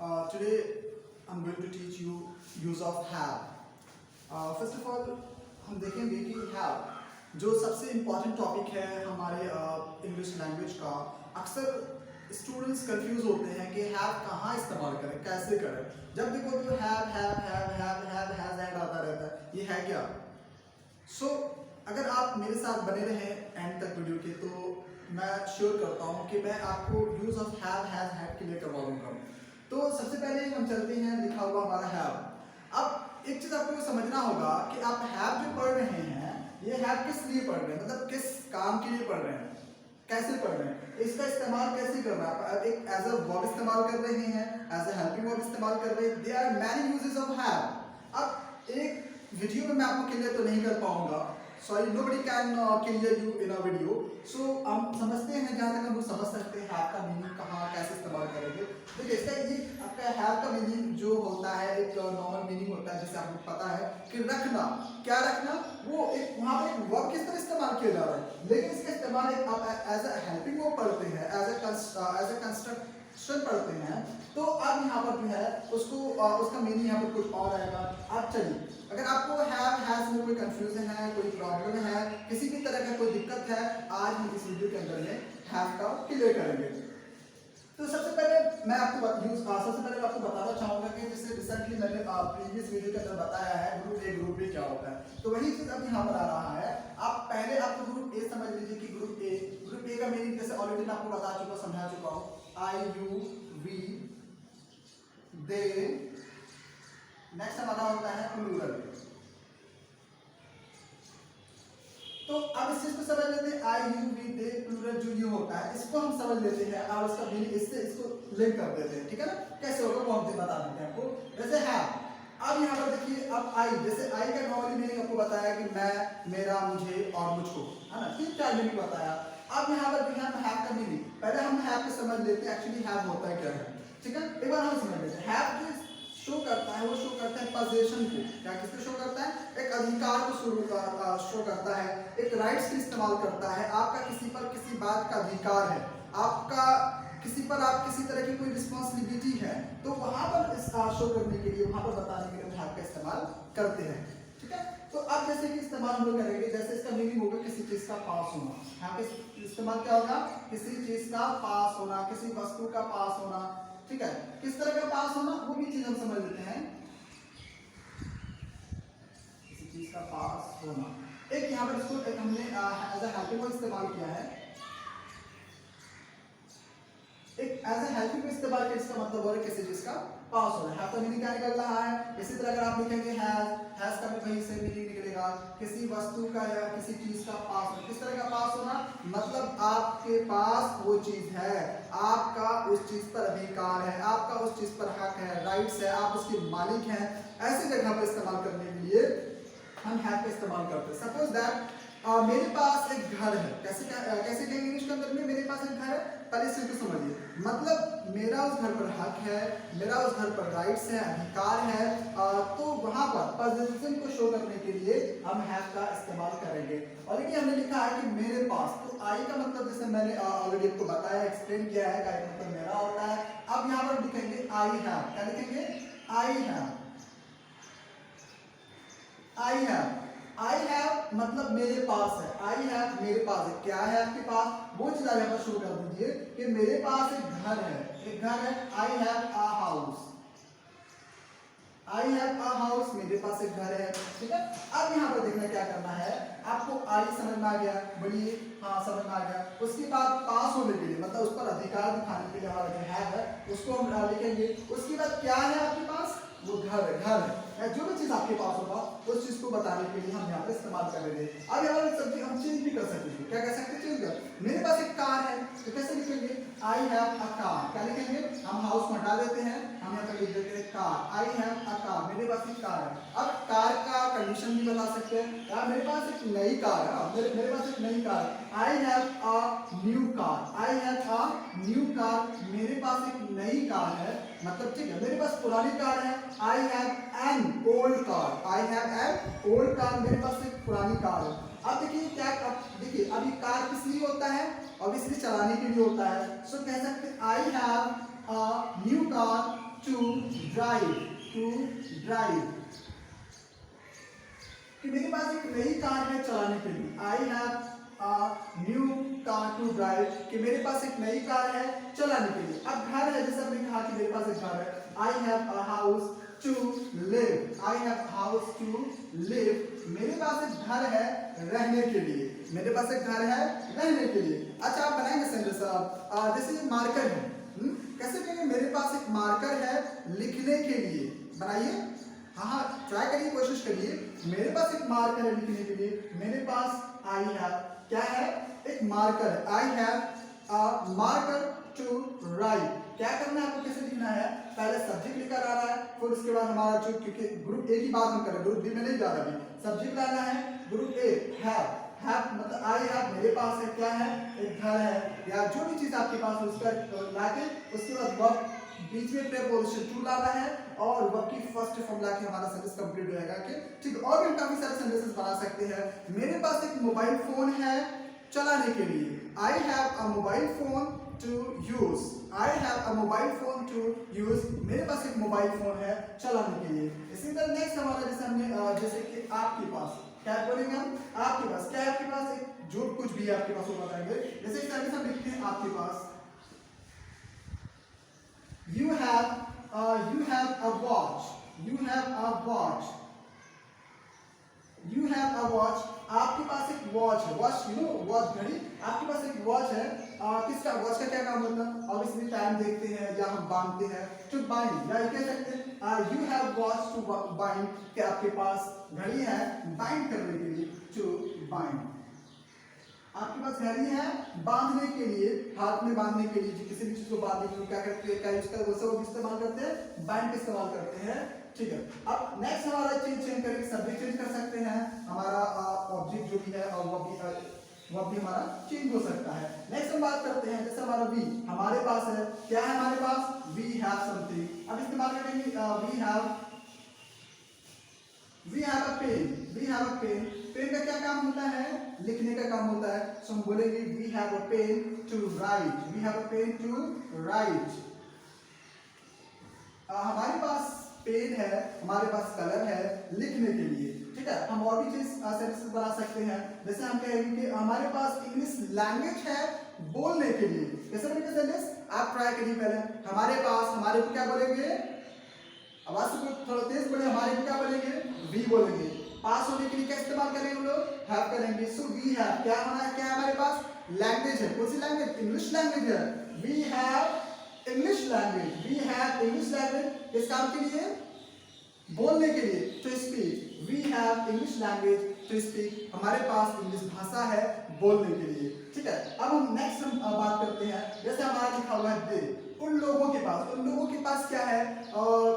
Today I'm going to teach you use of have. First of all हम देखेंगे कि have जो सबसे इम्पॉर्टेंट टॉपिक है हमारे इंग्लिश लैंग्वेज का। अक्सर स्टूडेंट्स कंफ्यूज होते हैं कि have कहाँ इस्तेमाल करें, कैसे करें। जब देखो तो have has and आता रहता है, ये है क्या। अगर आप मेरे साथ बने रहें एंड तक वीडियो के तो मैं श्योर करता हूँ कि मैं आपको use of have has had clear करवा दूंगा। तो सबसे पहले हम चलते हैं, लिखा हुआ हमारा हैव। अब एक चीज आपको समझना होगा कि आप हैव जो पढ़ रहे हैं ये हैव किस लिए पढ़ रहे हैं, मतलब किस काम के लिए पढ़ रहे हैं, कैसे पढ़ रहे हैं, इसका इस्तेमाल कैसे करना है। एक एज अ वर्ब इस्तेमाल कर रहे हैं, एज अ हेल्पिंग वर्ब इस्तेमाल कर रहे हैं। There are many uses of have. अब एक वीडियो में मैं आपको क्लियर तो नहीं कर पाऊंगा, sorry nobody can clear you in a video। so हम समझते हैं जहाँ तक हम लोग समझ सकते हैं हैव का मीनिंग कहाँ कैसे इस्तेमाल करेंगे। देखिए इसका ये आपका हैव का मीनिंग जो होता है एक नॉर्मल मीनिंग होता है, जैसे आपको पता है कि रखना, क्या रखना, वो एक वहाँ पे एक वर्ब किस तरह इस्तेमाल किया जा रहा है। लेकिन इसका इस्तेमाल एक आप एज अ हेल्पिंग वर्ब पढ़ते हैं, एज अ कंस्ट्रक्शन पढ़ते हैं, तो अब यहाँ पर जो है उसको उसका मीनिंग यहाँ पर कुछ और आएगा। अब चलिए, अगर आपको हैव हैज में कोई कंफ्यूजन है, कोई प्रॉब्लम है, किसी भी तरह का कोई दिक्कत है, आज हम इस वीडियो के अंदर में हैव का क्लियर करेंगे। तो सबसे पहले मैं आपको बताना चाहूंगा कि जैसे रिसेंटली मैंने प्रीवियस वीडियो के अंदर बताया है ग्रुप ए क्या होता है, तो वही चीज अब यहाँ पर आ रहा है। आप पहले आपको ग्रुप ए समझ लीजिए कि ग्रुप ए का मीनिंग जैसे ऑलरेडी मैं आपको बता चुका, समझा चुका हूँ। आई यू वी दे, नेक्स्ट हमारा होता है प्लूरल। तो अब इस चीज को समझ लेते हैं, आई यू वी दे प्लूरल जो ये होता है इसको हम समझ लेते हैं और उसका मीनिंग इससे इसको लिंक कर देते हैं, ठीक है ना। कैसे होगा वो हम बता देते हैं आपको। जैसे है अब यहाँ पर देखिए, अब आई, जैसे आई का नॉर्मली मीनिंग आपको बताया कि मैं, मेरा, मुझे और मुझको, है ना, तीन चार मीनिंग बताया। अब यहाँ पर जो है हैव का मीनिंग, पहले हम हैव को समझ लेते हैं एक्चुअली हैव होता है क्या है, ठीक है। एक बार हम समझ लेते हैं। हैव जो शो करता है वो शो करता है पोजीशन को, क्या किसको शो करता है, एक अधिकार को शो करता है, एक राइट्स का इस्तेमाल करता है। आपका किसी पर किसी बात का अधिकार है, आपका किसी पर आप किसी तरह की कोई रिस्पॉन्सिबिलिटी है, तो वहां पर शो करने के लिए, वहां पर बताने के लिए हैव का इस्तेमाल करते हैं, ठीक है। तो अब जैसे कि इस्तेमाल हम लोग करेंगे, जैसे इसका मीनिंग होगा किसी चीज का पास होना। यहाँ पे इस्तेमाल क्या होगा, किसी चीज का पास होना, किसी वस्तु का पास होना, ठीक है। किस तरह का पास होना वो भी चीज हम समझ लेते हैं, किसी चीज का पास होना। एक यहाँ पर इसको एक हमने एज अ हेल्पिंग वर्ब इस्तेमाल किया है, एक एज अ हेल्पिंग वर्ब इस्तेमाल किया, इसका मतलब हो रहा है किसी चीज का पास होना। हैव का मीनिंग क्या निकल रहा है, इसी तरह अगर आप लिखेंगे हैज का भी वही से मीनिंग निकलेगा, किसी वस्तु का या किसी चीज का पास होना। किस तरह का पास होना, मतलब आपके पास वो चीज है, आपका उस चीज पर अधिकार है, आपका उस चीज पर हक है, राइट्स है, आप उसके मालिक हैं। ऐसी जगह पर इस्तेमाल करने के लिए हम हैव का इस्तेमाल करते हैं। सपोज दैट मेरे पास एक घर है, कैसे कहेंगे इंग्लिश के अंदर में, मेरे पास एक घर है। पहले इस चीज को समझिए, मतलब मेरा उस घर पर हक है, मेरा उस घर पर राइट्स है, अधिकार है। तो वहां पर पोजीशन को शो करने के लिए हम हैव का इस्तेमाल करेंगे। और ये हमने लिखा है कि मेरे पास, तो आई का मतलब जैसे मैंने ऑलरेडी आपको बताया, एक्सप्लेन किया है, का मतलब मेरा होता है। अब यहाँ पर लिखेंगे आई हैव, क्या लिखेंगे, I have, I have, I have मतलब मेरे पास है, आई हैव मेरे पास है, क्या है आपके पास, वो चीज यहाँ पर शुरू कर दीजिए कि मेरे पास एक घर है, एक घर है। I have a house, I have a house, मेरे पास एक घर है, ठीक है। अब यहाँ पर देखना क्या करना है आपको, आई समझ में आ गया, बोलिए हाँ समझ में आ गया। उसके बाद पास होने के लिए, मतलब उस पर अधिकार दिखाने के लिए हमारा जो है उसको हम लिखेंगे। उसके बाद क्या है आपके पास, वो घर है, घर है, जो भी चीज आपके पास होगा उस चीज को बताने के लिए हम यहाँ पे इस्तेमाल करेंगे। अब यहाँ पर हम चेंज भी कर सकते हैं, क्या कह सकते हैं, चेंज कर। मेरे पास एक कार है, तो कैसे लिखेंगे, आई हैव अ कार, क्या लिखेंगे, हम हाउस को हटा देते हैं, हम यहाँ पे लिख देते हैं car, I have a car, मेरे पास एक कार है। अब कार का कंडीशन भी बता सकते हैं, यार मेरे पास एक नई कार है, मेरे पास एक नई car, I have a new car, I have a new car, मेरे पास एक नई कार है, मतलब ठीक है। मेरे पास पुरानी कार है, I have an old car, I have an old car, मेरे पास एक पुरानी कार है। अब देखिए क्या, अब देखिए अब ये कार किस लिए होता है, ऑब्वियसली चलाने के लिए होता है। सो कह सकते हैं I have a new car to drive, कि मेरे पास एक नई कार है चलाने के लिए। I have a new car to drive, कि मेरे पास एक नई कार है चलाने के लिए। अब घर है, जैसे हमने कहा कि मेरे पास एक घर है। I have a house to live, I have house to live, मेरे पास एक घर है रहने के लिए, मेरे पास एक घर है रहने के लिए। अच्छा, आप बनाएंगे सेंटेंस, जैसे मार्कर है, कैसे कहेंगे? मेरे पास एक मार्कर है लिखने के लिए, बनाइए। हाँ, ट्राई करिए, कोशिश करिए। मेरे पास एक मार्कर है लिखने के लिए, मेरे पास आई हैव क्या है? एक मार्कर है। I have a marker to write. क्या करना है आपको, कैसे लिखना है? पहले सब्जेक्ट लेकर आ रहा है, फिर उसके बाद हमारा जो, क्योंकि ग्रुप ए की बात हम कर रहे हैं, ग्रुप बी में नहीं जा रहा अभी। सब्जेक्ट लाना है, ग्रुप ए हैव मतलब आई हैव, मेरे पास है क्या है? एक घर है, या जो भी चीज आपके पास है उसका लाके, उसके बाद वर्ब बीच में प्रीपोजिशन टू लाना है और वर्ब की फर्स्ट फॉर्म लाके हमारा सेंटेंस कंप्लीट हो जाएगा। ठीक है, और भी काफी सारे सेंटेंसेस बना सकते हैं। मेरे पास एक मोबाइल फोन है चलाने के लिए। I have a mobile phone to use, I have a mobile phone to use, मेरे पास एक मोबाइल फोन है चलाने के लिए। इसी तरह नेक्स्ट हमारा, जैसे हमने जैसे कि आपके पास क्या बोलेंगे हम? आपके पास क्या है? आपके पास एक जो कुछ भी है आपके पास वो बताएंगे। जैसे इस तरह से हम लिखते हैं आपके पास, you have a watch, you have a watch, you have a watch, आपके पास एक वॉच है। वॉच, यू नो, वॉच घड़ी। आपके पास एक वॉच है। किसका? वॉच का क्या काम होता है? ऑब्वियसली टाइम देखते हैं या हम बांधते हैं, टू बाइंड, या कह सकते हैं you have watch to bind, कि आपके पास घड़ी है बाइंड करने के लिए, टू बाइंड। आपके पास घड़ी है बांधने के लिए, हाथ में बांधने के लिए, किसी भी चीज को बांधने के लिए क्या करते हैं? क्या इसका वो सब इस्तेमाल करते हैं? बाइंड का इस्तेमाल करते हैं। ठीक है, अब नेक्स्ट हमारा चेंज करके सब्जेक्ट चेंज कर सकते हैं। हमारा ऑब्जेक्ट जो भी है और वो भी हमारा चेंज हो सकता है। नेक्स्ट हम बात करते हैं, जैसे हमारा वी, हमारे पास है क्या है? हमारे पास वी हैव समथिंग। अब इस्तेमाल करेंगे we have a pen, we have a pen. Pen का क्या काम होता है? लिखने का काम होता है। सो हम बोलेंगे we have a pen to write, we have a pen to write. हमारे पास पेन है, हमारे पास कलर है लिखने के लिए। ठीक है, हम और भी चीज सेंटेंसेस बना सकते हैं। जैसे हम कहेंगे कि हमारे पास इंग्लिश लैंग्वेज है बोलने के लिए। कैसे बनेगा सेंटेंस? आप ट्राई करिए पहले। हमारे पास, हमारे को क्या बोलेंगे? आवाज से थोड़ा तेज बोले। हमारे को क्या बोलेंगे? वी बोलेंगे। पास होने के लिए क्या इस्तेमाल करेंगे हम लोग? हैव करेंगे। सो वी हैव क्या होना है? क्या है हमारे पास? लैंग्वेज है। कौन सी लैंग्वेज? इंग्लिश लैंग्वेज है। We have English language, we have English language. किस काम के लिए? बोलने के लिए, to speak. We have English language to speak, हमारे पास इंग्लिश भाषा है बोलने के लिए। ठीक है, अब हम नेक्स्ट बात करते हैं। जैसे हमारा लिखा हुआ है दे, उन लोगों के पास क्या है?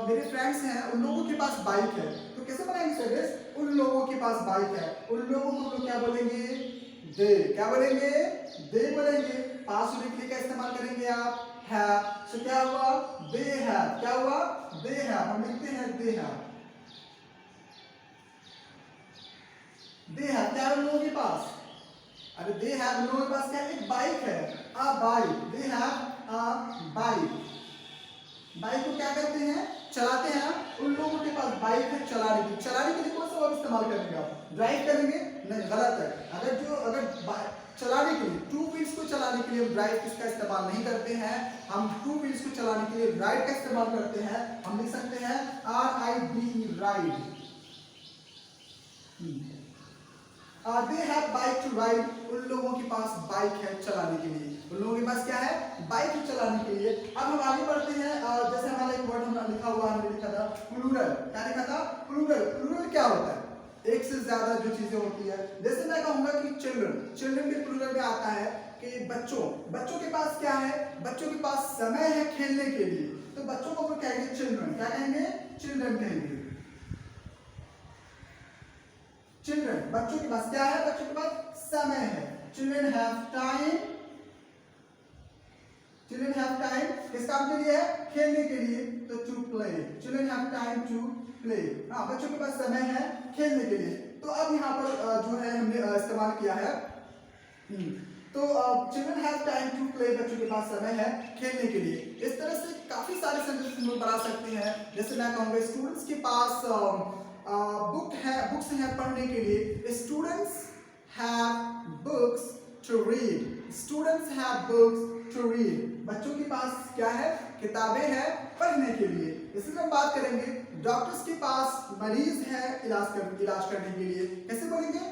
मेरे फ्रेंड्स हैं, उन लोगों के पास बाइक है। तो कैसे बनाएंगे सेंटेंस? उन लोगों के पास बाइक है। उन लोगों को हम लोग क्या बोलेंगे? दे। क्या बोलेंगे? दे बोलेंगे। पास होने के लिए क्या इस्तेमाल करेंगे आप? हैव। सो क्या हुआ? They have. क्या हुआ? They have. हम लिखते हैं दे हैव। दे हैव क्या है उन लोगों के पास? अरे दे हैव, उन लोगों के पास क्या है? एक बाइक है, a bike. They have a bike. Bike को क्या करते हैं? चलाते हैं। उन लोगों के पास बाइक है चलाने के लिए कौन सा वर्ब इस्तेमाल करेंगे आप? ड्राइव करेंगे? नहीं, गलत है। अगर चलाने के लिए, टू व्हील्स को चलाने के लिए हम ड्राइव किसका इस्तेमाल नहीं करते हैं? हम टू व्हील्स को चलाने के लिए राइड का इस्तेमाल करते हैं। हम लिख सकते हैं RIDE, ride. They have bike to ride, उन लोगों के पास बाइक है चलाने के लिए। उन लोगों के पास क्या है? बाइक है चलाने के लिए। अब हम आगे बढ़ते हैं। जैसे हमारा एक वर्ड हमने लिखा हुआ, हमने लिखा था प्लूरल। क्या लिखा था? प्लूरल। प्लूरल क्या होता है? एक से ज्यादा जो चीजें होती है। जैसे मैं कहूंगा कि चिल्ड्रन के प्लूरल में आता है कि बच्चों के पास क्या है? बच्चों के पास समय है खेलने के लिए। तो बच्चों को कहेंगे चिल्ड्रन। क्या कहेंगे? चिल्ड्रन कहेंगे। चिल्ड्रन, बच्चों के पास क्या है? बच्चों के पास समय है। Children have time. Children have time किस काम के लिए है? खेलने के लिए। तो to play. Children have time to play. हाँ, बच्चों के पास समय है खेलने के लिए। तो अब यहाँ पर जो है हमने इस्तेमाल किया है तो children have time to play, बच्चों के पास समय है खेलने के लिए। इस तरह से काफी सारे सेंटेंस हम लोग बना सकते हैं। जैसे मैं कहूँगा स्टूडेंट्स के पास बुक्स हैं पढ़ने के लिए। Students have books to read, students have books to read, बच्चों के पास क्या है, किताबें हैं पढ़ने के लिए। इसी में हम बात करेंगे डॉक्टर्स के पास मरीज है इलाज करने के लिए। कैसे बोलेंगे,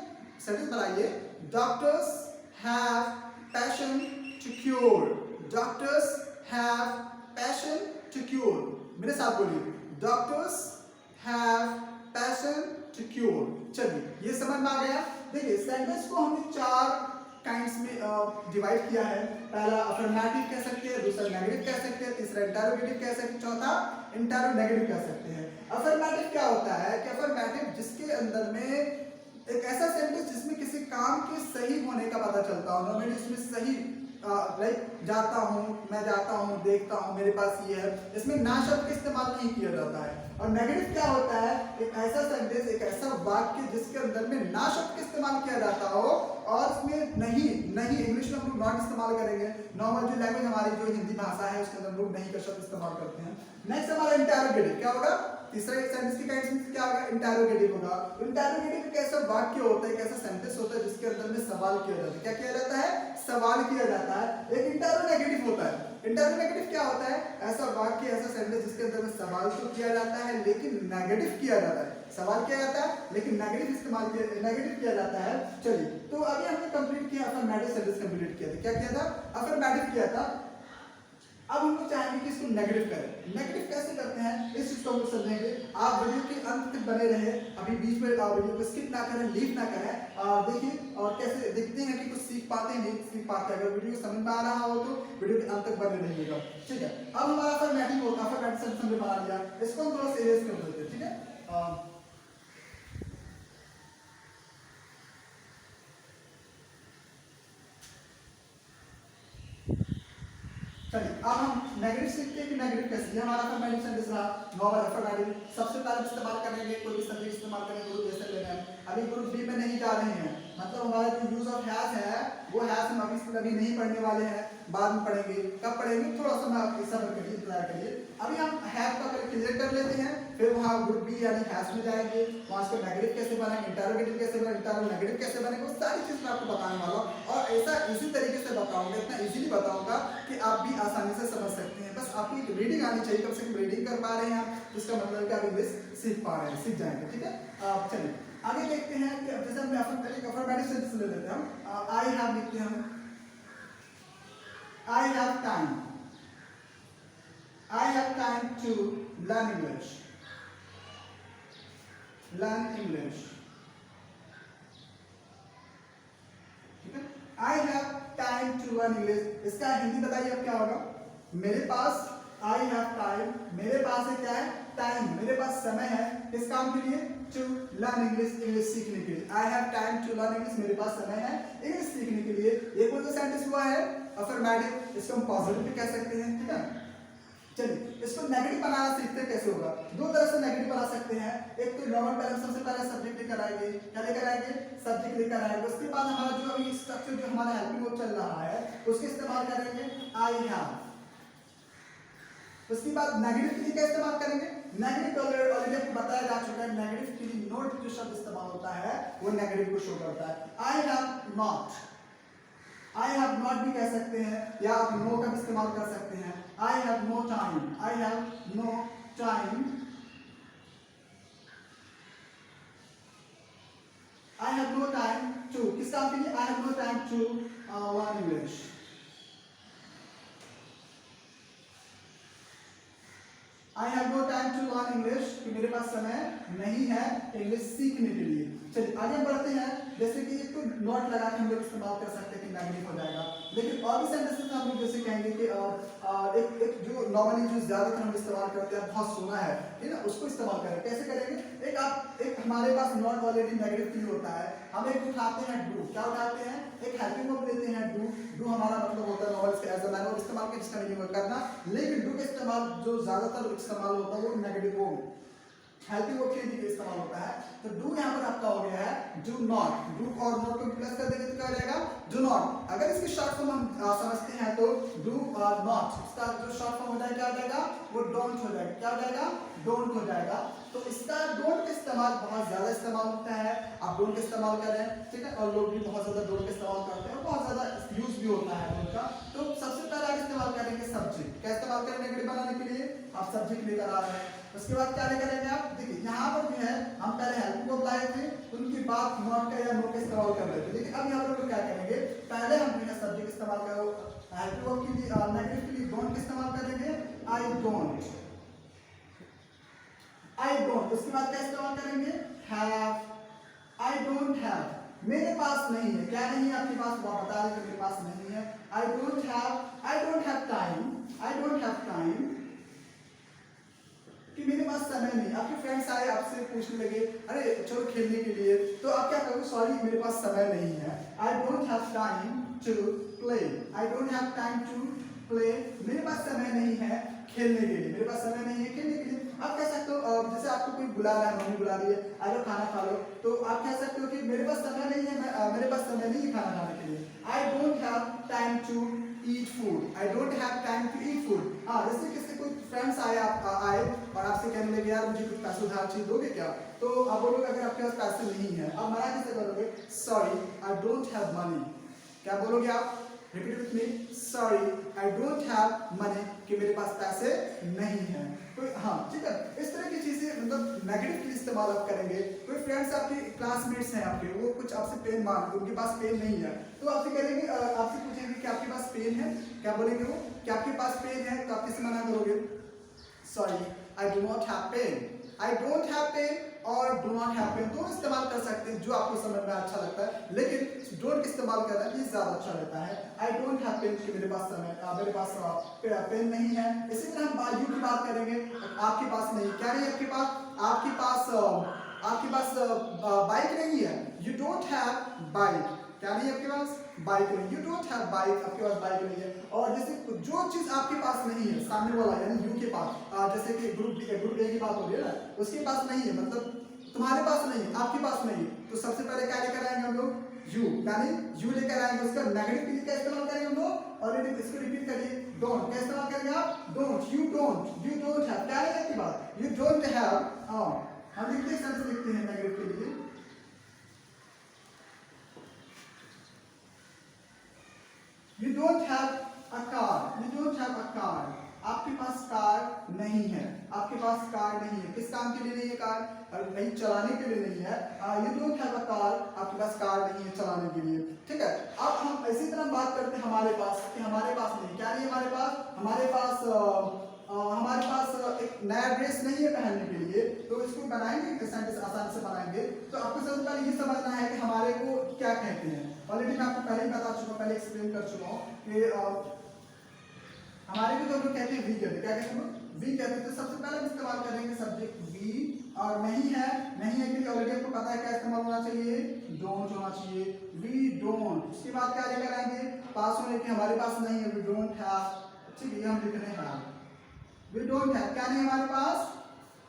सेंटेंस बनाइए, doctors have passion to cure, doctors have passion to cure, मेरे साथ बोलिए, doctors have passion to cure। चलिए ये समझ में आ गया। देखिए सेंटेंस को हमने 4 काइंड्स में डिवाइड किया है। पहला अफर्मेटिव कह सकते हैं, दूसरा नेगेटिव कह सकते हैं, तीसरा इंटरोगेटिव कह सकते हैं, चौथा इंटरोनेगेटिव कह सकते हैं। अफर्मेटिव क्या होता है कि अफर्मेटिव जिसके अंदर में एक ऐसा सेंटेंस जिसमें किसी काम के सही होने का पता चलता हो, नॉर्मली इसमें सही लाइक जाता हूँ, मैं जाता हूँ, देखता हूँ, मेरे पास ये है, इसमें ना शब्द का इस्तेमाल नहीं किया जाता है। और नेगेटिव क्या होता है, एक ऐसा सेंटेंस, एक ऐसा वाक्य जिसके अंदर में ना शब्द का इस्तेमाल किया जाता हो और इसमें नहीं इंग्लिश में हम लोग नॉट इस्तेमाल करेंगे। नॉर्मल जो लैंग्वेज हमारी जो हिंदी भाषा है उसके अंदर लोग नहीं का शब्द इस्तेमाल करते हैं। नेक्स्ट हमारा इंटरोगेटिव क्या होगा, तीसरा एक सेंटेंस की काइंड क्या होगा, इंटरोगेटिव होगा। इंटरोगेटिव एक ऐसा वाक्य होता है, एक ऐसा सेंटेंस होता है जिसके अंदर में सवाल किया जाता है। क्या किया जाता है, सवाल किया जाता है। एक इंटरोनेगेटिव होता है। इंटरोनेगेटिव क्या होता है, ऐसा वाक्य, ऐसा सेंटेंस जिसके अंदर में सवाल तो किया जाता है लेकिन नेगेटिव किया जाता है। सवाल किया जाता है लेकिन नेगेटिव किया जाता है। चलिए तो अभी हमने कंप्लीट किया, अफर्मेटिव सेंटेंस कंप्लीट किया था। क्या किया था, अफर्मेटिव किया था। अब हम लोग चाहेंगे कि इसको नेगेटिव करें। नेगेटिव कैसे करते हैं इस चीज को हम लोग समझेंगे। आप वीडियो के अंत तक बने रहे, अभी बीच में वीडियो को स्किप ना करें, लीव ना करें। देखिए और कैसे देखते हैं कि कुछ सीख पाते हैं, नहीं सीख पाते। अगर वीडियो समझ में आ रहा हो तो वीडियो के अंत तक बने रहिएगा, ठीक है। अब हमारा अफर्मेटिव होता है, अफर्मेटिव सेंटेंस हमने बना लिया, इसको हम थोड़ा सा इरेज कर देते हैं, ठीक है। चलिए अब हम नेगेटिव सीखते हैं कि नेगेटिव कैसे। हमारा अफर्मेटिव सेंटेंस रहा, नॉर्मल अफर्मेटिव। सबसे पहले इस्तेमाल करेंगे, कोई भी सब्जेक्ट इस्तेमाल करेंगे, ग्रुप जैसे लेना है। अभी ग्रुप बी में नहीं जा रहे हैं, मतलब हमारा जो यूज ऑफ हैज है वो हैज हम अभी नहीं पढ़ने वाले हैं, बाद में पढ़ेंगे। कब पढ़ेंगे, थोड़ा सा मैं आपके सब्र करिए, इंतजार करिए। अभी हम हैव का क्लियर कर लेते हैं, फिर वहाँ ग्रुप बी यानी हैज में जाएंगे। वहाँ से नेगेटिव कैसे बनेंगे, इंटरोगेटिव कैसे बनेंगे, इंटरोनेगेटिव कैसे बनेंगे, वो सारी चीज मैं आपको बताने वाला हूँ। और ऐसा इसी तरीके से बताऊंगा, इतना इजीली बताऊंगा कि आप भी आसानी से समझ सकते हैं। बस आपकी एक रीडिंग आनी चाहिए, कम से कम रीडिंग कर पा रहे हैं आप, इसका मतलब कि आप इंग्लिश सीख पा रहे हैं, सीख जाएंगे, ठीक है। चलिए आगे देखते हैं कि जैसे हमने अफर्मेटिव सेंटेंस ले लेते हैं हम। आई हैव लिखते हैं हम, I have time. I have time to learn English. Learn English. ठीक है? I have time to learn English. इसका हिंदी बताइए अब क्या होगा। मेरे पास I have time, मेरे पास है क्या है, टाइम, मेरे पास समय है किस काम के लिए, to learn English, इंग्लिश सीखने के लिए। I have time to learn English, मेरे पास समय है इंग्लिश सीखने के लिए। ये कौन सा सेंटेंस हुआ है, अफर्मेटिव। इसको हम पॉजिटिव भी कह सकते हैं, ठीक है। चलिए इसको नेगेटिव बनाना सीखते हैं, कैसे होगा। दो तरह से नेगेटिव बना सकते हैं। एक तो नॉर्मल पहले सबसे पहले सब्जेक्ट लेकर आएंगे, क्या लेकर आएंगे, सब्जेक्ट लेकर आएंगे। उसके बाद हमारा जो अभी स्ट्रक्चर जो हमारा हेल्पिंग वर्ब चल रहा है उसके इस्तेमाल करेंगे, आई हैव। उसके बाद नेगेटिव के लिए क्या इस्तेमाल करेंगे, नेगेटिव ऑलरेडी आपको बताया जा चुका है। नेगेटिव के लिए नॉट जो शब्द इस्तेमाल होता है वो नेगेटिव को शो करता है। I have not, I have not भी कह सकते हैं या आप नो का भी इस्तेमाल कर सकते हैं। I have no time, I have no time, I have no time to, किस काम के लिए, I have no time to learn English. I have no time to learn English, कि मेरे पास समय नहीं है इंग्लिश सीखने के लिए। चलिए आगे बढ़ते हैं। जैसे कि एक तो नॉट लगा के हम लोग इस्तेमाल कर सकते हैं कि नेगेटिव हो जाएगा। लेकिन और भी सेंटेंसेस में हम लोग जैसे कहेंगे कि एक जो नॉर्मली जो ज्यादातर हम इस्तेमाल करते हैं, बहुत सुना है, ठीक है, उसको इस्तेमाल करें। कैसे करेंगे, एक हमारे पास नॉट ऑलरेडी नेगेटिव के लिए होता है, हम एक उठाते हैं डू, क्या उठाते हैं, एक हेल्पिंग वर्ब लेते हैं डू। डू हमारा मतलब होता है नॉर्मल एज अ मैन इस्तेमाल के जिसका मीनिंग करना। लेकिन डू का इस्तेमाल जो ज्यादातर इस्तेमाल होता है वो नेगेटिव हो, हेल्पिंग वर्ब के लिए इस्तेमाल होता है। तो डू यहाँ पर आपका हो गया है डू नॉट, डू और नॉट को प्लस कर देंगे तो क्या हो जाएगा डू नॉट। अगर इसकी शॉर्ट फॉर्म हम समझते हैं तो डू और नॉट, इसका जो शॉर्ट फॉर्म हो जाएगा क्या हो जाएगा वो डोंट हो जाएगा। क्या हो जाएगा डोंट हो जाएगा। तो इसका डोंट का इस्तेमाल बहुत ज्यादा इस्तेमाल होता है, आप डोंट का इस्तेमाल कर रहे हैं, ठीक है, और लोग भी बहुत ज्यादा डोंट का इस्तेमाल करते हैं और बहुत ज्यादा यूज भी होता है डोंट का। तो सबसे पहले आप इस्तेमाल करेंगे सब्जेक्ट, क्या इस्तेमाल करेंगे नेगेटिव बनाने के लिए, आप सब्जेक्ट लेकर आ रहे हैं। उसके बाद क्या करेंगे आप, देखिए यहाँ पर भी है, हम पहले हेल्पिंग वर्ब लाए थे, उनके बाद नॉट का या नो का इस्तेमाल कर रहे थे, लेकिन अब यहाँ पर क्या करेंगे, पहले हम जो है सब्जेक्ट इस्तेमाल करो, हेल्पिंग वर्ब के लिए नेगेटिव के लिए डोंट का इस्तेमाल करेंगे आई डोंट, आई डोंट। उसके बाद क्या इस्तेमाल करेंगे हैव, आई डोंट हैव, मेरे पास नहीं है, क्या नहीं है आपके पास, वो आप बता दें कि मेरे पास नहीं है। I don't have time, I don't have time कि मेरे पास समय नहीं। आपके फ्रेंड्स आए आपसे पूछने लगे अरे चलो खेलने के लिए, तो आप क्या करोगे, सॉरी मेरे पास समय नहीं है, I don't have time to play, I don't have time to play, मेरे पास समय नहीं है खेलने के लिए, मेरे पास समय नहीं है खेलने के लिए। आप कह सकते हो जैसे आपको कोई बुला रहा है, मम्मी बुला रही है, आ जाओ खाना खा लो, तो आप कह सकते हो कि मेरे पास समय नहीं है, मेरे पास समय नहीं है खाना खाने के लिए, I don't have time to eat food, I don't have time to eat food. हाँ, जैसे किसी कोई फ्रेंड्स आए और आपसे कहने लगे यार मुझे कुछ पैसे उधार चाहिए, दोगे क्या, तो आप बोलोगे अगर आपके पास पैसे नहीं है, आप मना कैसे करोगे, sorry I don't have money, क्या बोलोगे आप, repeat with me, sorry I don't have money, कि मेरे पास पैसे नहीं है। तो हाँ ठीक है, इस तरह की चीजें मतलब नेगेटिव के लिए इस्तेमाल आप करेंगे। कोई फ्रेंड्स आपके क्लासमेट्स हैं आपके, वो कुछ आपसे पेन मांग, उनके पास पेन नहीं है, तो आपसे कहेंगे, आपसे पूछेंगे कि आपके पास पेन है, क्या बोलेंगे वो कि आपके पास पेन है, तो आप किससे मना करोगे, sorry I do not have pen, I don't have pen और डू नॉट हैव पेन दोनों इस्तेमाल कर सकते हैं जो आपको समझ में अच्छा लगता है, लेकिन डोंट इस्तेमाल करना ये ज्यादा अच्छा रहता है। आई डोंट हैव पेन कि मेरे पास समय, मेरे पास पेन नहीं है। इसी तरह हम बाजू की बात करेंगे, आपके पास नहीं, क्या नहीं आपके पास, आपके पास बाइक नहीं है, यू डोंट हैव बाइक, क्या नहीं आपके पास बाइक नहीं, यू डोंट हैव बाइक, आपके पास बाइक नहीं है। और जैसे जो चीज आपके पास नहीं है, सामने वाला यानी यू के पास, जैसे कि ग्रुप ए की बात हो रही है ना, उसके पास नहीं है, मतलब तुम्हारे पास नहीं है, आपके पास नहीं है, तो सबसे पहले क्या लेकर आएंगे हम लोग, यू, यानी यू लेकर आएंगे। उसका नेगेटिव के लिए क्या इस्तेमाल करेंगे हम लोग, और इसको रिपीट करिए, डोंट, क्या इस्तेमाल करेंगे आप, डोंट, यू डोंट हैव, क्या है की बात, यू डोंट हैव। हम लिखते हैं, सेंस लिखते हैं नेगेटिव के लिए, you don't have a car, you don't have a car, आपके पास कार नहीं है, आपके पास कार नहीं है, किस काम के लिए नहीं है कार, नहीं चलाने के लिए नहीं है, you don't have a car, आपके पास कार नहीं है चलाने के लिए, ठीक है। अब हम इसी तरह बात करते हैं हमारे पास, कि हमारे पास नहीं, क्या नहीं हमारे पास, हमारे पास एक नया ड्रेस नहीं है पहनने के लिए, तो इसको बनाएंगे सेंटेंस आसान से बनाएंगे। तो आपको सबसे पहले ये समझना है कि हमारे को क्या कहते हैं। ऑलरेडी मैं आपको पहले ही बता चुका हूँ, पहले एक्सप्लेन कर चुका हूँ कि हमारे को जो हम लोग कहते हैं वी कहते हैं, क्या कहते हैं वी कहते हैं। तो सबसे पहले हम इस्तेमाल करेंगे सब्जेक्ट वी, और नहीं है के लिए ऑलरेडी आपको पता है क्या इस्तेमाल होना चाहिए, डोंट होना चाहिए, वी डोंट। उसके बाद क्या लेकर आएंगे, पास होने के, हमारे पास नहीं है, वी डोंट हैव, ठीक है, ये हम लिख रहे हैं, वी डोंट हैव, क्या नहीं हमारे पास,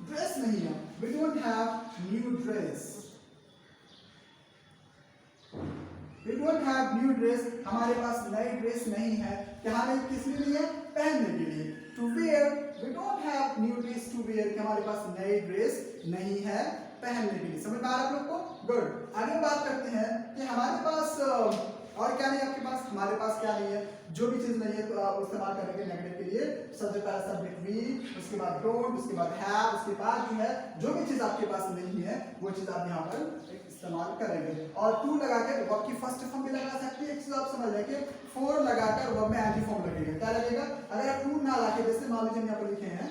ड्रेस नहीं है, we don't have new dress, we don't have new dress, हमारे पास नई ड्रेस नहीं है, क्या नहीं, किस लिए नहीं है, पहनने के लिए, to wear, we don't have new dress to wear, कि हमारे पास नई ड्रेस नहीं है पहनने के लिए। समझ में आ रहा है आप लोग को, गुड। आगे बात करते हैं कि हमारे पास और क्या नहीं आपके पास, हमारे पास क्या नहीं है, जो भी चीज नहीं है तो आप इस्तेमाल करेंगे नेगेटिव के लिए। सबसे पहला सब्जेक्ट वी, उसके बाद डोंट, उसके बाद हैव, उसके बाद जो है जो भी चीज आपके पास नहीं है वो चीज आप यहाँ पर इस्तेमाल करेंगे। और टू लगाकर वर्ब की फर्स्ट फॉर्म भी लगा सकते हैं। एक चीज आप समझ लें कि फोर लगाकर वर्ब में एंटी फॉर्म लगेगा, क्या लगेगा, अगर आप टू ना लाके, जैसे मान लीजिए यहाँ पर लिखे हैं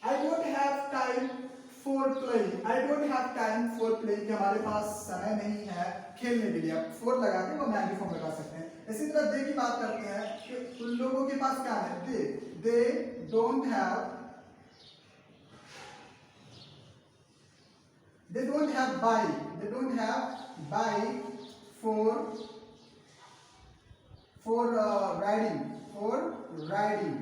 आई don't have time for playing, I don't have time for playing, हमारे पास समय नहीं है खेलने के लिए, आप फोर लगा के वो एंटी फॉर्म लगा सकते हैं। इसी तरह दे की बात करते हैं कि उन लोगों के पास क्या है, दे don't have, they don't have bike, they don't have bike for riding,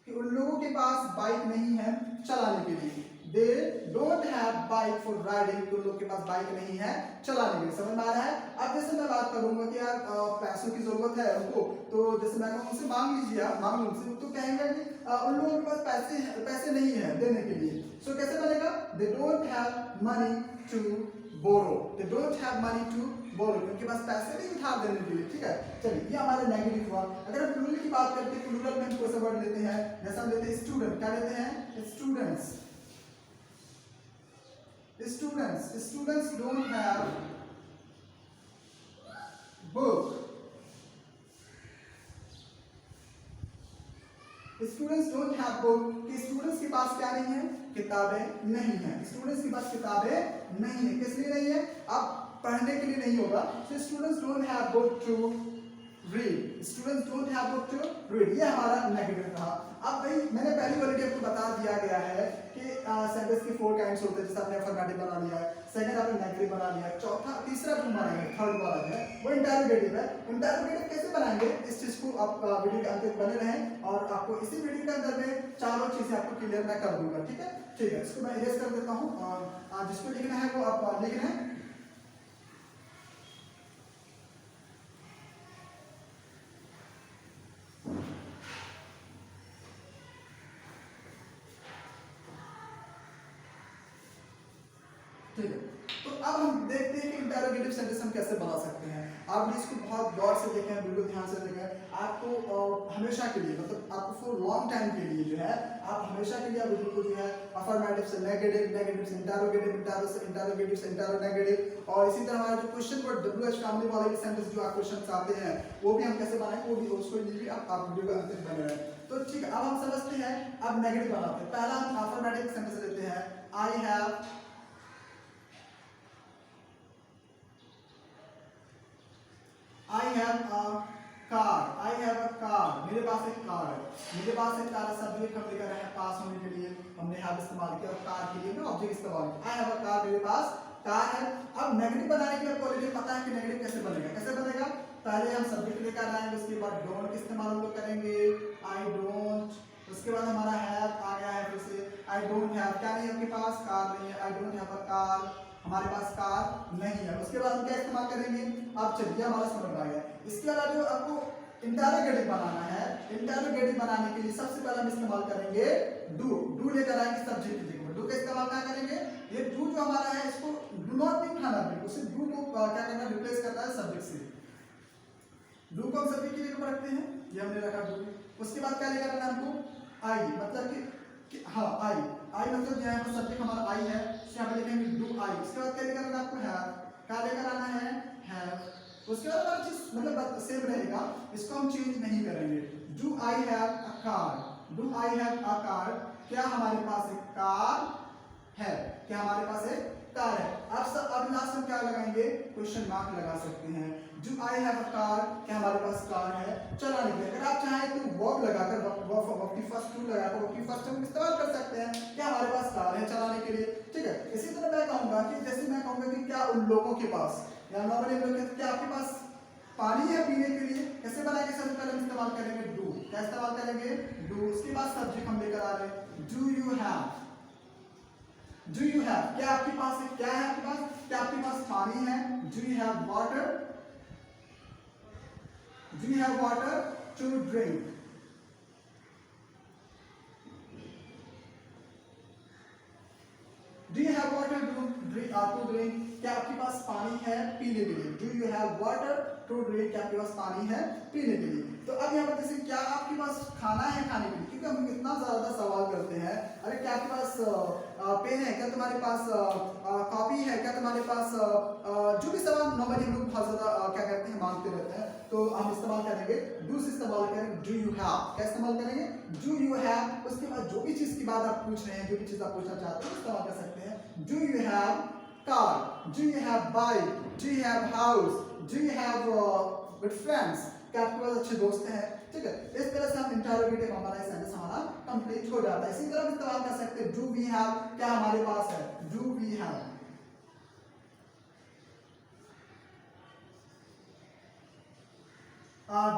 कि उन लोगों के पास बाइक नहीं है चलाने के लिए। दे don't have bike for riding, तो लोग के पास बाइक नहीं है चलाने के लिए। समझ में आ रहा है? अब जैसे मैं बात करूंगा कि यार पैसों की जरूरत है उनको, तो जैसे मैं कहूँ उनसे मांग लीजिए, आप मांग लो उनसे, तो कहेंगे कि उन लोगों के पास पैसे नहीं है देने के लिए। सो कैसे बनेगा? They don't have money to borrow, they don't have money to borrow, उनके पास पैसे नहीं उधार देने के लिए। ठीक है, चलिए ये हमारे नेगेटिव हुआ। अगर हम प्लूरल की बात करते हैं, प्लूरल में कौन सा वर्ड लेते हैं? जैसे हम लेते हैं स्टूडेंट, क्या लेते हैं? Students. Students don't have book. Students don't have book, कि स्टूडेंट्स के पास क्या नहीं है? किताबें नहीं है। स्टूडेंट्स के पास किताबें नहीं है। किस लिए नहीं है? अब पढ़ने के लिए नहीं होगा। So students don't have book to read. Students don't have book to read. ये हमारा नेगेटिव था। अब भाई मैंने पहली ऑलरेडी आपको बता दिया गया है कि सेंटेंस के 4 काइंड्स होते हैं। जैसे आपने अफर्मेटिव बना लिया है, सेकंड आपने नेगेटिव बना लिया है, चौथा तीसरा जो बनाएंगे थर्ड वाला जो है वो इंटरोगेटिव है। इंटरोगेटिव कैसे बनाएंगे इस चीज को आप वीडियो के अंत तक बने रहें, और आपको इसी वीडियो के अंदर में चारों चीजें आपको क्लियर मैं कर दूंगा। ठीक है, ठीक है, इसको मैं इरेज कर देता हूँ। जिसको लिखना है वो आप लिख रहे हैं। ठीक है, तो अब हम देखते हैं कि इंटरोगेटिव सेंटेंस हम कैसे बना सकते हैं। आप इसको बहुत गौर से देखें, बिल्कुल ध्यान से देखें। आपको हमेशा के लिए, मतलब आपको फॉर लॉन्ग टाइम के लिए जो है, आप हमेशा के लिए आप बिल्कुल जो है अफर्मेटिव से नेगेटिव, नेगेटिव से इंटरोगेटिव, इंटरोगेटिव से इंटरोनेगेटिव, और इसी तरह हमारा जो क्वेश्चन वर्ड WH फैमिली वाले के सेंटेंस जो आप क्वेश्चंस आते हैं वो भी हम कैसे बनाएंगे, वो भी उसको लिए आप वीडियो का अंत तक बने रहें। तो ठीक है, अब हम समझते हैं। अब नेगेटिव बनाते हैं। पहला हम अफर्मेटिव सेंटेंस लेते हैं। I have a car. I have a car. मेरे पास एक कार है। मेरे पास एक कार है। सब्जेक्ट हम लेकर आए हैं पास होने के लिए, हमने have इस्तेमाल किया, और कार के लिए ऑब्जेक्ट इस्तेमाल किया। I have a car, मेरे पास कार है। अब नेगेटिव बनाने के लिए आपको ऑलरेडी पता है कि नेगेटिव कैसे बनेगा। कैसे बनेगा? पहले हम सब्जेक्ट लेकर आएंगे, उसके बाद डोंट का इस्तेमाल हम लोग करेंगे, I don't। उसके बाद हमारा have आ गया है, फिर से I don't have, क्या नहीं है आपके पास? कार नहीं है। I don't have a car, हमारे पास कार नहीं है। उसके बाद हम क्या इस्तेमाल करेंगे? अब चलिए हमारा समझ में आ गया। इसके अलावा जो आपको इंटरोगेटिव बनाना है, इंटरोगेटिव बनाने के लिए सबसे पहले हम इस्तेमाल करेंगे डू। डू लेकर आएंगे सब्जेक्ट की जगह। डू का इस्तेमाल क्या करेंगे? ये डू जो हमारा है इसको डू नॉट भी उठाना, बिल्कुल सिर्फ डू को क्या करना, रिप्लेस करना है सब्जेक्ट से। डू को हम सब्जेक्ट की जगह रखते हैं, ये हमने रखा डू। उसके बाद क्या लेकर आना हमको? आई, मतलब कि हाँ आई, आई मतलब जो है सब्जेक्ट हमारा आई है, यहाँ पे लिखेंगे डू आई। उसके बाद क्या लेकर आना आपको? हैव। क्या लेकर आना है? हैव। उसके बाद हमारा चीज मतलब सेम रहेगा, इसको हम चेंज नहीं करेंगे। Do I have a car, do I have a car, क्या हमारे पास एक कार है? क्या हमारे पास एक कार है? अब लास्ट में क्या लगाएंगे? क्वेश्चन मार्क लगा सकते हैं। Do I have a car, क्या हमारे पास कार है चलाने के लिए? अगर आप चाहें तो वर्ब लगाकर, वर्ब की फर्स्ट टू लगाकर वर्ब की फर्स्ट हम इस्तेमाल कर सकते हैं, क्या हमारे पास कार है चलाने के लिए। ठीक है, इसी तरह मैं कहूंगा कि जैसे मैं कहूंगा कि क्या उन लोगों के पास, या नॉर्मली हम लोग कहते हैं क्या आपके पास पानी है पीने के लिए? कैसे बनाएंगे? सबसे पहले हम इस्तेमाल करेंगे डू। क्या इस्तेमाल करेंगे? डू। उसके बाद सब्जेक्ट हम लेकर आ रहे हैं, do you have, do you have, क्या आपके पास है? क्या है आपके पास? क्या आपके पास पानी है? Do you have water, do you have water to drink, do you have water to drink, क्या आपके पास पानी है पीने के लिए? Do you have water to drink, क्या आपके पास पानी है पीने के लिए? तो अब यहाँ पर जैसे क्या आपके पास खाना है खाने के लिए, क्योंकि हम इतना ज्यादा सवाल करते हैं, अरे क्या आपके पास पेन है? क्या तुम्हारे पास कॉपी है? क्या तुम्हारे पास जो भी सवाल नॉर्मली हम लोग बहुत ज्यादा क्या करते हैं, मांगते रहते हैं, तो हम इस्तेमाल करेंगे डू से इस्तेमाल करेंगे। डू यू हैव, क्या इस्तेमाल करेंगे? Do you have. उसके बाद जो भी चीज की बात आप पूछ रहे हैं, जो भी चीज आप पूछना चाहते हैं इस्तेमाल कर सकते हैं। Do you have car, do you have bike, do you have house, do you have good friends, क्या आपके पास अच्छे दोस्त हैं? ठीक है, इस तरह से हम इंटरोगेटिव हमारा सेंटेंस हमारा कंप्लीट हो जाता है। इसी तरह हम इस्तेमाल कर सकते हैं डू वी हैव, क्या हमारे पास है? Do we have.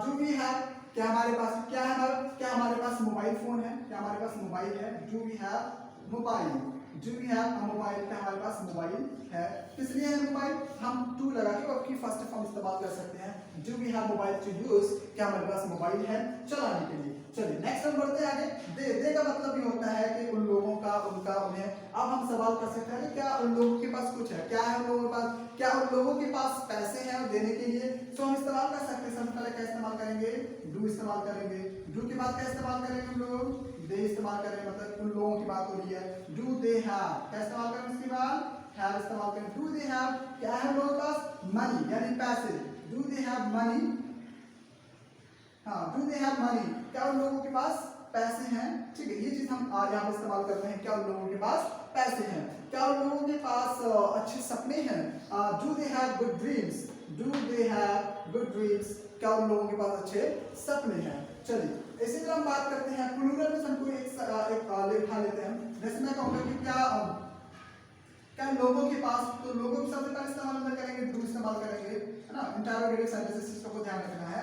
Do we have, क्या हमारे पास क्या है? क्या हमारे पास मोबाइल मोबाइल फोन है, क्या हमारे पास मोबाइल है, do we have mobile, do we have a mobile, क्या हमारे पास मोबाइल है। किस लिए है मोबाइल, हम टू लगा के वर्ब की फर्स्ट फॉर्म इस्तेमाल कर सकते हैं, do we have mobile to use, क्या हमारे पास मोबाइल है चलाने के लिए। चलिए नेक्स्ट हम बढ़ते हैं आगे। दे का मतलब ये होता है कि उन लोगों का, उनका, उन्हें। अब हम सवाल कर सकते हैं कि क्या उन लोगों के पास कुछ है, क्या है उन लोगों के पास, क्या उन लोगों के पास पैसे हैं देने के लिए। तो हम इस्तेमाल कर सकते हैं, सबसे पहले क्या इस्तेमाल करेंगे, डू इस्तेमाल करेंगे, डू के बाद क्या इस्तेमाल करेंगे हम लोग, दे इस्तेमाल करेंगे, मतलब उन लोगों की बात हो रही है, डू दे हैव, क्या इस्तेमाल करेंगे उसके बाद, हैव इस्तेमाल करेंगे, डू दे हैव, क्या है उन लोगों के पास, मनी यानी पैसे, डू दे हैव मनी, हाँ डू दे हैव मनी, क्या उन लोगों के पास पैसे हैं, ठीक है, ये चीज हम यहाँ पे इस्तेमाल करते हैं, क्या उन लोगों के पास पैसे हैं, क्या उन लोगों के पास अच्छे सपने हैं, do they have good dreams, do they have good dreams, क्या उन लोगों के पास अच्छे सपने हैं। चलिए इसी तरह हम बात करते हैं प्लूरल में, हमको एक उठा लेते हैं, जैसे मैं कहूँगा कि क्या लोगों के पास, तो लोगों के सबसे पहले इस्तेमाल करेंगे, डू इस्तेमाल करेंगे, है ना, इंटरोगेटिव सेंटेंसेस को ध्यान रखना है,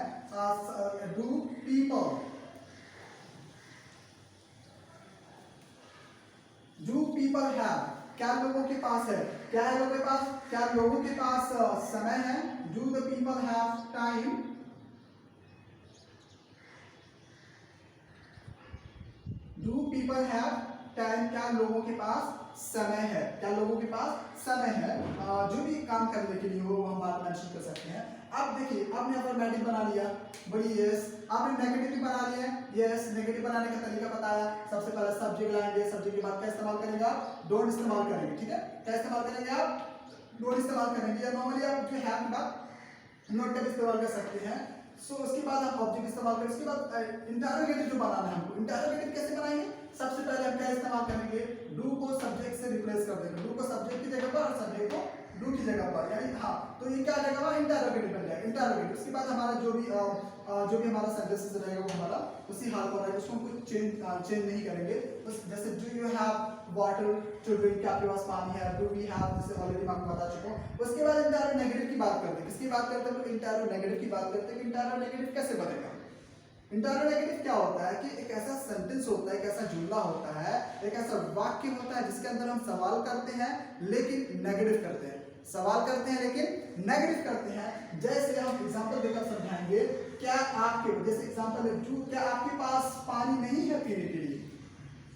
do people, do people have, क्या लोगों के पास है, क्या है लोगों के पास, क्या लोगों के पास समय है, do the people have time, do people have time, क्या लोगों के पास समय है, क्या लोगों के पास समय है, जो भी काम करने के लिए हो हम बात मेंशन कर सकते हैं। अब देखिए, आपने अफर्मेटिव बना लिया, बड़ी यस, आपने नेगेटिव बना लिया, यस, नेगेटिव बनाने का तरीका बताया, सबसे पहले सब्जेक्ट लाएंगे, सब्जेक्ट के बाद क्या इस्तेमाल करेंगे आप, डोंट इस्तेमाल करेंगे, ठीक है, क्या इस्तेमाल करेंगे आप, डोंट इस्तेमाल करेंगे, या नॉर्मली आप जो हैव के बाद नॉट का इस्तेमाल कर सकते हैं। सो उसके बाद हम ऑब्जेक्ट इस्तेमाल करेंगे, उसके बाद इंटरोगेटिव जो बनाना है हमको, इंटरोगेटिव कैसे बनाएंगे, सबसे पहले हम क्या इस्तेमाल करेंगे, डू को सब्जेक्ट से रिप्लेस कर देंगे, डू को सब्जेक्ट की जगह पर और सब्जेक्ट को डू की जगह पर, यानी हाँ, तो ये क्या आ जाएगा, इंटरोगेटिव बन जाएगा, इंटरोगेटिव। उसके बाद हमारा जो भी हमारा सेंटेंसेस रहेगा वो हमारा उसी हाल पर रहेगा, उसको हम कुछ चेंज नहीं करेंगे। जैसे do you have water to drink, क्या आपके पास पानी है, डू वी हैव, जैसे ऑलरेडी मैं आपको बता चुका हूँ। उसके बाद इंटरोगेटिव की बात करते हैं, किसकी बात करते हैं, तो इंटरोगेटिव की बात करते हैं कि इंटरोगेटिव कैसे बनेगा। इंटरोगेटिव क्या होता है कि एक ऐसा सेंटेंस होता है, एक ऐसा जुमला होता है, एक ऐसा वाक्य होता है जिसके अंदर हम सवाल करते हैं लेकिन नेगेटिव करते हैं, सवाल करते हैं लेकिन नेगेटिव करते हैं। जैसे हम एग्जांपल देकर समझाएंगे, क्या आपके, जैसे एग्जांपल है, डू, क्या आपके पास पानी नहीं है पीने के लिए।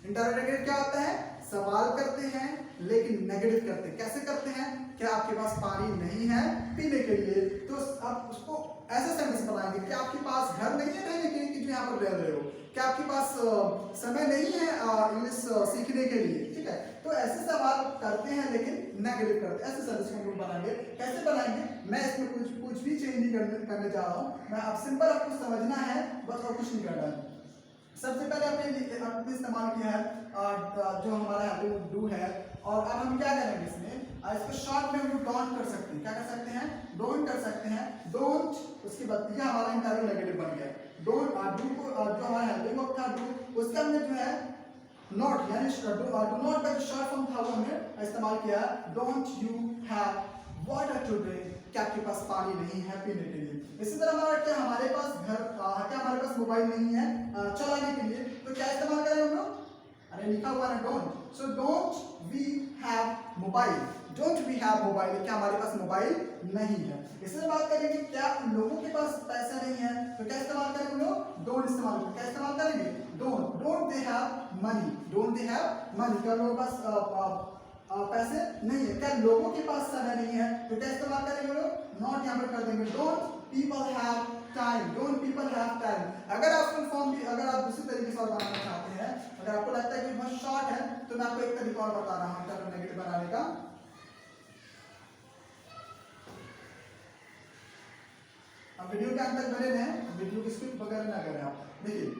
इंटरोगेटिव क्या होता है, सवाल करते हैं लेकिन नेगेटिव करते हैं, कैसे करते हैं, क्या आपके पास पानी नहीं है पीने के लिए, तो आप उसको ऐसा सेंटेंस बनाएंगे कि आपके पास घर नहीं है रहने के लिए कि जो यहाँ पर रह रहे हो, क्या आपके पास समय नहीं है इंग्लिश सीखने के लिए, ठीक है, तो ऐसे सवाल करते हैं लेकिन नेगेटिव करते हैं, ऐसे सेंटेंस को हम लोग बनाएंगे। कैसे बनाएंगे, मैं इसमें कुछ भी चेंज नहीं करने जा रहा हूँ, मैं अब सिंपल आपको समझना है बस, और कुछ नहीं करना है। सबसे पहले आपने इस्तेमाल किया है जो हमारा यहाँ पे डू है, और अब हम क्या करेंगे इसमें, इसको शॉर्ट में हम लोग डोंट कर सकते हैं, क्या कर सकते हैं, डोंट कर सकते हैं, डोंट, उसके बाद ये हमारा इंटरोगेटिव बन गया, डोंट, डू को जो हमारा हेल्पिंग वर्ब था डू, उसके हमने जो है नॉट यानी डू नॉट का जो शॉर्ट फॉर्म था वो हमने इस्तेमाल किया, don't you have water to drink, क्या आपके पास पानी नहीं है पीने के लिए। इसी तरह हमारा क्या, हमारे पास घर, क्या हमारे पास मोबाइल नहीं है चलाने के लिए, तो क्या इस्तेमाल करें हम लोग, अरे लिखा हुआ है don't, so don't we have mobile, don't we have mobile, क्या हमारे पास मोबाइल नहीं है। इससे बात करेंगे क्या लोगों के पास पैसा नहीं है, तो क्या इस्तेमाल करेंगे हम लोग, डोंट इस्तेमाल करेंगे, क्या इस्तेमाल करेंगे, don't, don't they have money, don't they have money, क्या लोगों के पास पैसे नहीं है, क्या लोगों के पास समय नहीं है, तो क्या इस्तेमाल करेंगे लोग, नॉट यहाँ पर कर देंगे, don't people have time, don't people have time. अगर आप फुल फॉर्म भी, अगर आप दूसरी तरीके से और बनाना चाहते हैं, अगर आपको लगता है कि बहुत शॉर्ट है, तो मैं आपको एक तरीका और बता रहा हूँ इंटरोगेटिव बनाने का। अब वीडियो के अंत तक बने रहें, वीडियो की स्किप वगैरह ना करें आप। देखिए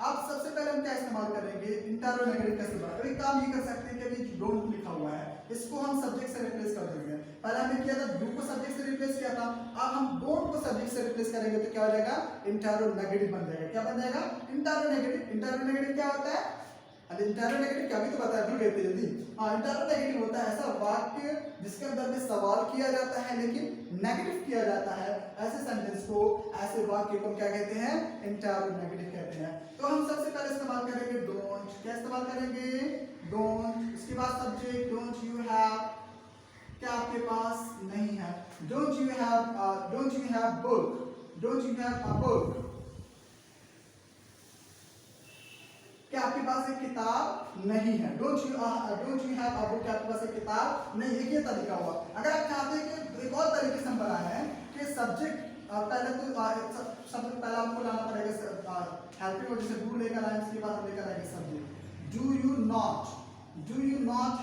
अब सबसे पहले हम क्या इस्तेमाल करेंगे, इंटरोगेटिव कैसे बनाएं, तो एक काम ये कर सकते हैं कि अभी डोंट लिखा हुआ है, इसको हम सब्जेक्ट से रिप्लेस कर देंगे। पहले हमने किया था डू को सब्जेक्ट से रिप्लेस किया था, अब हम डोंट को सब्जेक्ट से रिप्लेस करेंगे तो क्या हो जाएगा, इंटरोगेटिव बन जाएगा, क्या बन जाएगा, इंटरोगेटिव। इंटरोगेटिव क्या होता है, अरे इंटरोगेटिव क्या, भी तो बता दूं लेते जल्दी। हाँ, इंटरोगेटिव होता है ऐसा वाक्य जिसके अंदर में सवाल किया जाता है लेकिन नेगेटिव किया जाता है, ऐसे सेंटेंस को, ऐसे वाक्य को क्या कहते हैं, इंटरोगेटिव कहते हैं। तो हम सबसे पहले इस्तेमाल क्या इस्तेमाल करेंगे? डोंट। उसके बाद सब्जेक्ट, डोंट यू हैव, क्या आपके पास नहीं है? Don't you have book, don't you have a book, क्या आपके पास एक किताब नहीं है? Don't you have a book, क्या आपके पास एक किताब नहीं है? ये तरीका हुआ। अगर आप चाहते हैं कि एक और तरीके से हम बनाए हैं कि सब्जेक्ट पहले तो सबसे पहले आपको लाना पड़ेगा हेल्पिंग वर्ड, जैसे डू लेकर आए, उसके बाद हम लेकर आएंगे subject. Do you not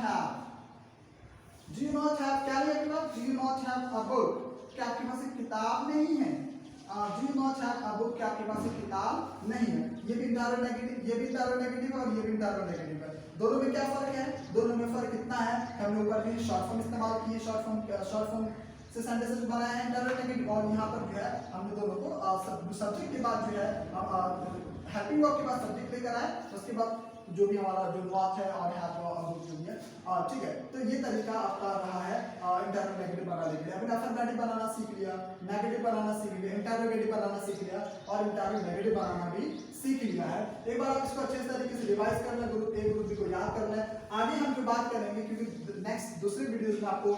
have, do you not have क्या है आपके पास? Do you not have a book, क्या आपके पास एक किताब नहीं है? Do you not have a book, क्या आपके पास एक किताब नहीं है? ये भी इंटरोगेटिव, ये भी इंटरोगेटिव है और ये भी इंटरोगेटिव है। दोनों में क्या फर्क है? दोनों में फर्क कितना है? हमने ऊपर भी शॉर्ट फॉर्म इस्तेमाल किए, शॉर्ट फॉर्म से सेंटेंसेस बनाए हैं इंटरोगेटिव, और यहाँ पर जो है हमने दोनों को सब्जेक्ट के बाद जो है हेल्पिंग वर्ब के बाद सब्जेक्ट लेकर आए, उसके बाद जो भी हमारा जो नॉट है और हैव जो भी है, ठीक है। तो ये तरीका आपका रहा है इंटरोगेटिव बनाने के लिए। अभी अफर्मेटिव बनाना सीख लिया, नेगेटिव बनाना सीख लिया, इंटरोगेटिव बनाना सीख लिया और इंटरोगेटिव बनाना भी सीख लिया है। एक बार आप इसको अच्छे तरीके से रिवाइज कर लें, ग्रुप ए ग्रुप बी को याद कर लें। आगे हम जो बात करेंगे, क्योंकि नेक्स्ट दूसरी वीडियोस में आपको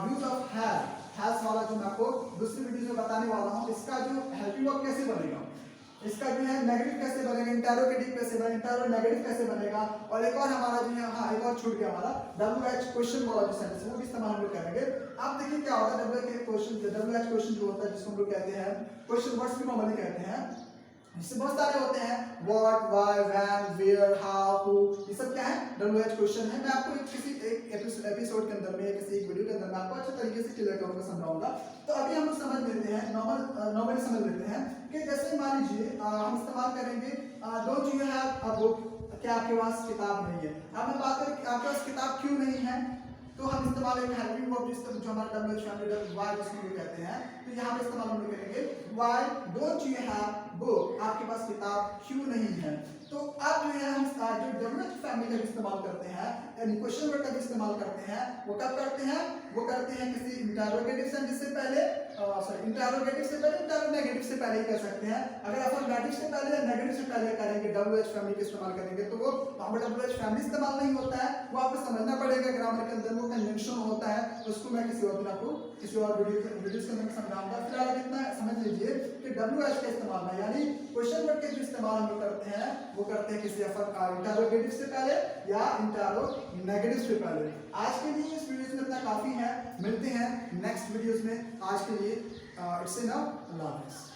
यूज ऑफ हैज वाला जो मैं आपको दूसरी वीडियो में बताने वाला हूँ, इसका जो हेल्पिंग वर्ब कैसे बनेगा, इसका जो है नेगेटिव कैसे बनेगा, इंटरोगेटिव कैसे बनेगा, इंटरोनेगेटिव कैसे बनेगा, और एक और हमारा जो है, हाँ एक और छूट गया हमारा WH क्वेश्चन वाला जो सेंटेंस है वो भी इस्तेमाल हम लोग करेंगे। अब देखिए क्या होता है WH क्वेश्चन जो होता है, जिसको हम लोग कहते हैं क्वेश्चन वर्ड्स भी नॉर्मली कहते हैं, इससे बहुत सारे होते हैं, what, why, when, where, how, who, ये सब क्या है? WH क्वेश्चन है। मैं आपको किसी एक एपिसोड के अंदर में, किसी एक वीडियो के अंदर में आपको अच्छे तरीके से क्लियर करूंगा, समझाऊंगा। तो अभी हम लोग समझ लेते हैं, नॉर्मली समझ लेते हैं कि जैसे मान लीजिए हम इस्तेमाल करेंगे don't you have a book, क्या आपके पास किताब नहीं है? अब मैं बात करें आपके पास किताब क्यों नहीं है, तो हम इस्तेमाल एक हेल्पिंग वर्ब जो हमारा WH फैमिली व्हाई जिसको हम कहते हैं, तो यहाँ पे इस्तेमाल हम लोग करेंगे why don't you have book, आपके पास किताब क्यों नहीं है? तो अब जो है हम जो WH फैमिली का इस्तेमाल करते हैं, यानी क्वेश्चन वर्ड का भी इस्तेमाल करते हैं, वो कब करते हैं? वो करते हैं किसी इंटरोगेटिव सेंटेंस से पहले, इंटरोगेटिव से पहले, इंटरोनेगेटिव से पहले ही कर सकते हैं। अगर अफर्मेटिव से पहले या नेगेटिव से पहले करेंगे, WH फैमिली का इस्तेमाल करेंगे, तो वो वहां पर WH फैमिली इस्तेमाल नहीं होता है, वो आपको समझना पड़ेगा ग्रामर के अंदर वो कन्वेंशन होता है, उसको मैं किसी और दिन आपको किसी और वीडियोस के अंदर समझाऊंगा। फिलहाल इतना समझ लीजिए कि WH का इस्तेमाल है, यानी क्वेश्चन वर्ड के जो इस्तेमाल हम करते हैं वो करते हैं किसी इंटरोगेटिव से पहले या इंटरोनेगेटिव से पहले। आज के लिए इस वीडियो में इतना काफी है, मिलते हैं नेक्स्ट वीडियोस में। आज के लिए इट्स इनफ, अल्लाह हाफिज़।